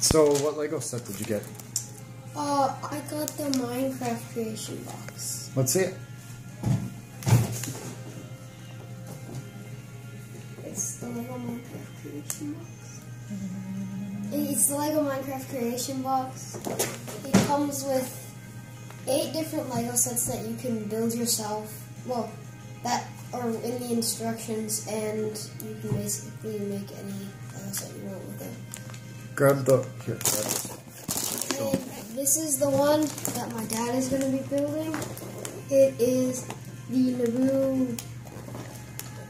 So, what Lego set did you get? I got the Minecraft creation box. Let's see it. It's the Lego Minecraft creation box. It's the Lego Minecraft creation box. It comes with 8 different Lego sets that you can build yourself. Well, that are in the instructions, and you can basically make any Lego set you want with it. Grab the... Here, grab this. And this is the one that my dad is going to be building. It is the Naboo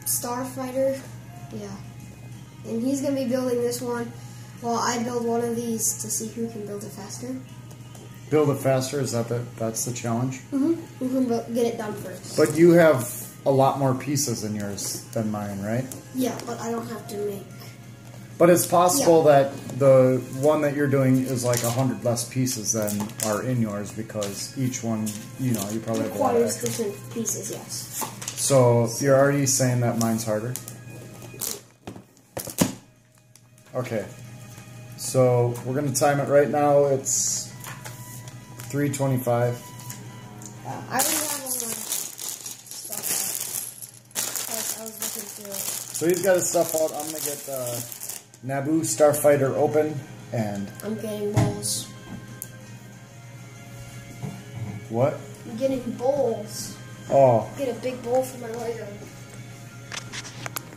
Starfighter. Yeah. And he's going to be building this one while I build one of these to see who can build it faster. Build it faster? Is that that's the challenge? Mm-hmm. Who can get it done first. But you have a lot more pieces in yours than mine, right? Yeah, but I don't have to make... But it's possible that the one that you're doing is like 100 less pieces than are in yours because each one, you know, you probably have a lot of requires extra. different pieces, yes. So you're already saying that mine's harder? Okay. So we're going to time it right now. It's 3:25. I already have all my stuff out because I was looking through it. So he's got his stuff out. I'm going to get Naboo Starfighter open and... I'm getting bowls. What? I'm getting bowls. Oh. Get a big bowl for my Lego.